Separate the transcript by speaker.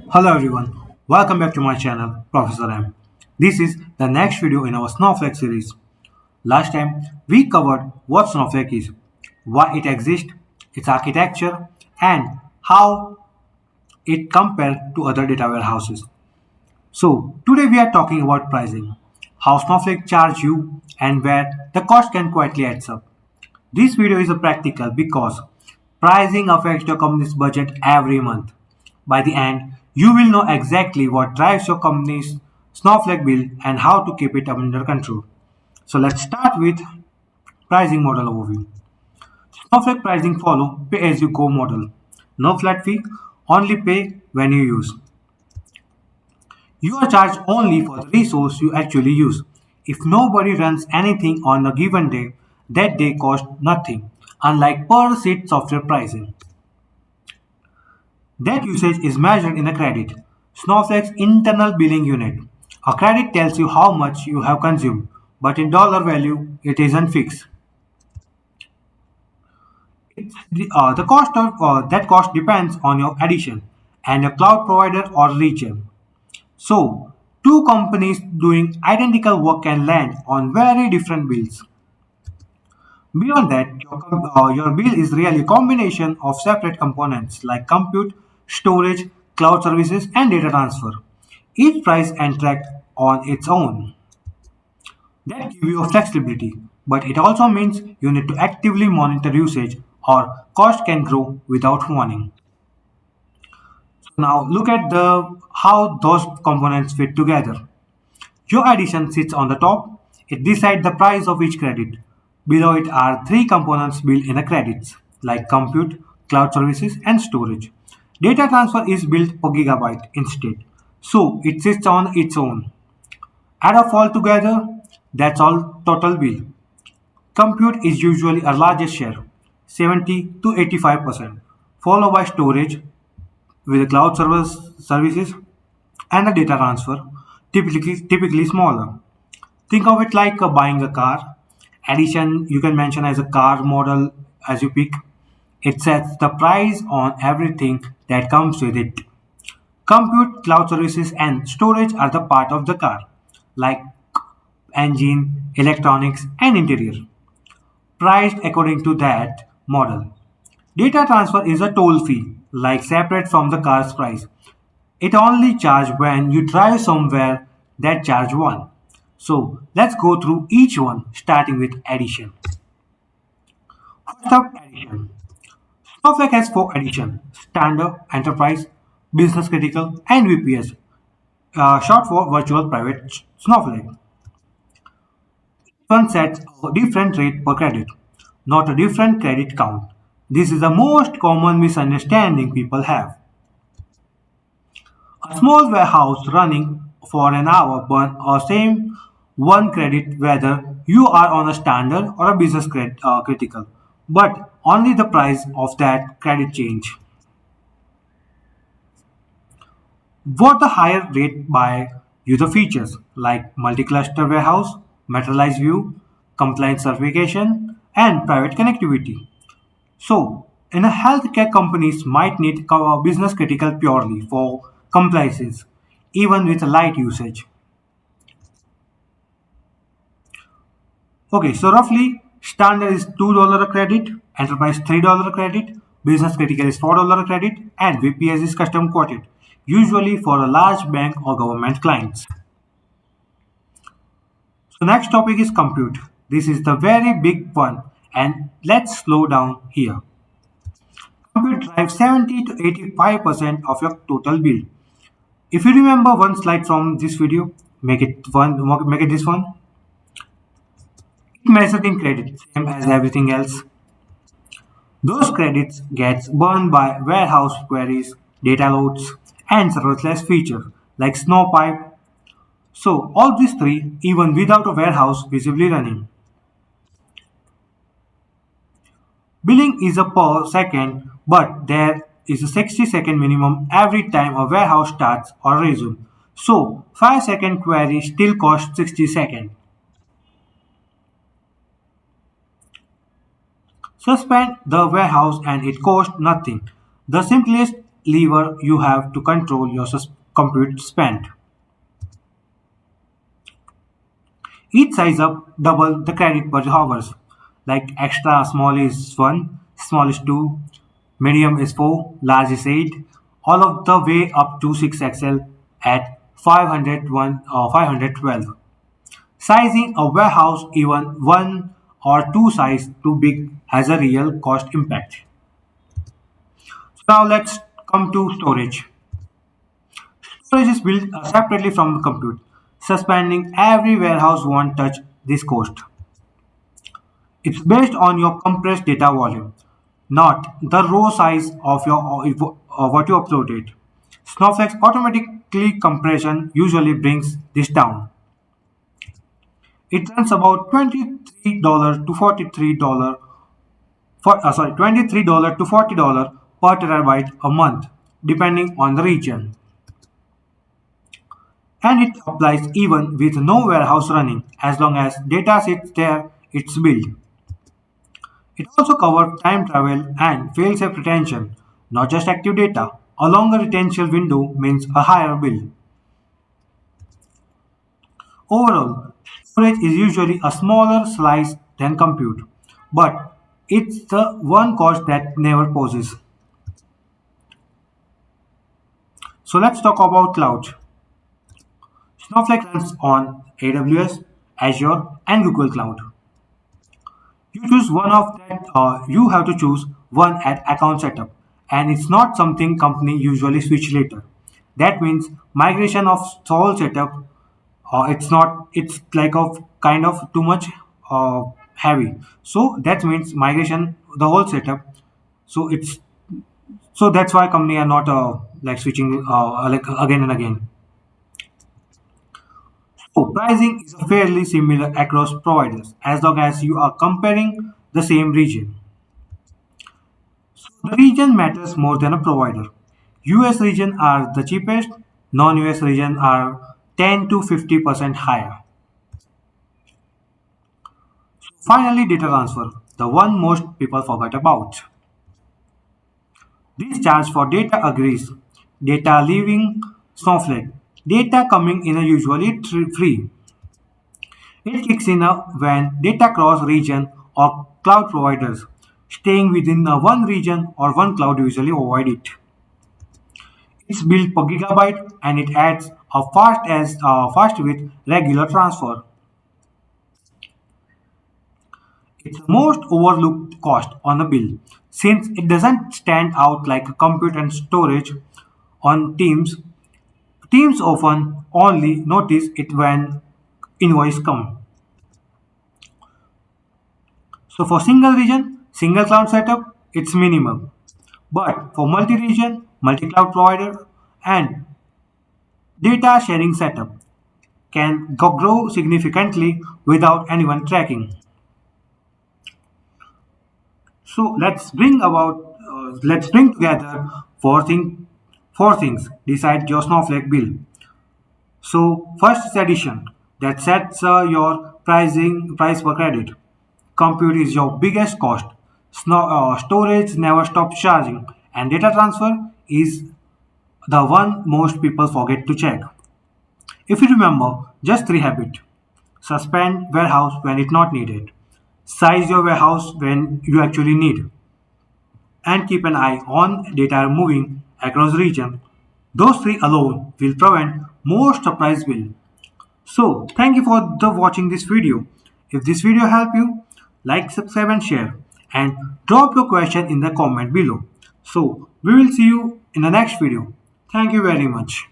Speaker 1: Hello everyone, welcome back to my channel, Professor M. This is the next video in our Snowflake series. Last time we covered what Snowflake is, why it exists, its architecture, and how it compares to other data warehouses. So today we are talking about pricing, how Snowflake charge you and where the cost can quietly adds up. This video is a practical because pricing affects your company's budget every month. By the end, you will know exactly what drives your company's Snowflake bill and how to keep it under control. So let's start with pricing model overview. Snowflake pricing follow pay-as-you-go model. No flat fee, only pay when you use. You are charged only for the resource you actually use. If nobody runs anything on a given day, that day costs nothing, unlike per seat software pricing. That usage is measured in a credit, Snowflake's internal billing unit. A credit tells you how much you have consumed, but in dollar value, it isn't fixed. The cost of that cost depends on your addition and your cloud provider or region. So, two companies doing identical work can land on very different bills. Beyond that, your bill is really a combination of separate components like compute, storage, cloud services, and data transfer. Each price and tracked on its own. That gives you a flexibility, but it also means you need to actively monitor usage or cost can grow without warning. So now look at the how those components fit together. Your addition sits on the top. It decides the price of each credit. Below it are three components built in the credits, like compute, cloud services, and storage. Data transfer is built per gigabyte instead, so it sits on its own. Add up all together, that's all total bill. Compute is usually a largest share, 70 to 85%, followed by storage with the services and the data transfer, typically smaller. Think of it like buying a car. Addition you can mention as a car model as you pick. It sets the price on everything that comes with it. Compute, cloud services, and storage are the part of the car, like engine, electronics, and interior, priced according to that model. Data transfer is a toll fee, like separate from the car's price. It only charge when you drive somewhere that charge one. So let's go through each one starting with addition. First up, addition. Snowflake has four addition: standard, enterprise, business critical, and VPS, short for virtual private Snowflake. One sets a different rate per credit, not a different credit count. This is the most common misunderstanding people have. A small warehouse running for an hour burns the same one credit whether you are on a standard or a business critical, but only the price of that credit change. What the higher rate buy you the features like multi-cluster warehouse, materialized view, compliance certification, and private connectivity. So, in a healthcare companies might need business critical purely for compliances, even with light usage. Okay, so roughly standard is $2 a credit, enterprise $3 a credit, business critical is $4 a credit, and VPS is custom quoted, usually for a large bank or government clients. So next topic is compute. This is the very big one, and let's slow down here. Compute drives 70 to 85% of your total bill. If you remember one slide from this video, make it this one. It measured in credit, same as everything else. Those credits gets burned by warehouse queries, data loads, and serverless features like Snowpipe. So all these three, even without a warehouse visibly running. Billing is a per second, but there is a 60-second minimum every time a warehouse starts or resumes. So 5-second query still costs 60 seconds. Suspend the warehouse and it costs nothing. The simplest lever you have to control your compute spend. Each size up double the credit per hours. Like extra small is 1, small is 2, medium is 4, large is 8, all of the way up to 6XL at 501 or 512. Sizing a warehouse even 1 or 2 size too big has a real cost impact. So now let's come to storage. Storage is built separately from the compute. Suspending every warehouse won't touch this cost. It's based on your compressed data volume, not the row size of your what you uploaded. Snowflake's automatically compression usually brings this down. It runs about $23 to $43 $23 to $40 per terabyte a month, depending on the region. And it applies even with no warehouse running, as long as data sits there, it's built. It also covers time travel and fail-safe retention, not just active data. A longer retention window means a higher bill. Overall, storage is usually a smaller slice than compute, but it's the one cost that never pauses. So let's talk about cloud. Snowflake runs on AWS, Azure, and Google Cloud. You choose one of that, you have to choose one at account setup, and it's not something company usually switch later. That means migration of whole setup. It's not. It's like of kind of too much heavy. So that means migration the whole setup. So it's so that's why company are not like switching like again and again. So pricing is fairly similar across providers as long as you are comparing the same region. The region matters more than a provider. US region are the cheapest, non-US region are 10 to 50% higher. Finally, data transfer, the one most people forget about. This charge for data agrees. Data leaving Snowflake. Data coming in are usually free. It kicks in when data cross region or cloud providers. Staying within one region or one cloud usually avoid it. It's built per gigabyte and it adds a fast with regular transfer. It's the most overlooked cost on a bill since it doesn't stand out like a compute and storage on Teams. Teams often only notice it when invoice come. So for single region, single cloud setup, it's minimum. But for multi-region, multi-cloud provider, and data sharing setup can grow significantly without anyone tracking. So let's bring together four things decide your Snowflake bill. So first is addition that sets your price per credit. Compute is your biggest cost. Storage never stops charging, and data transfer is the one most people forget to check. If you remember, just three habits. Suspend warehouse when it's not needed. Size your warehouse when you actually need. And keep an eye on data moving across region. Those three alone will prevent most surprise bill. So thank you for watching this video. If this video helped you, like, subscribe and share and drop your question in the comment below. So we will see you in the next video. Thank you very much.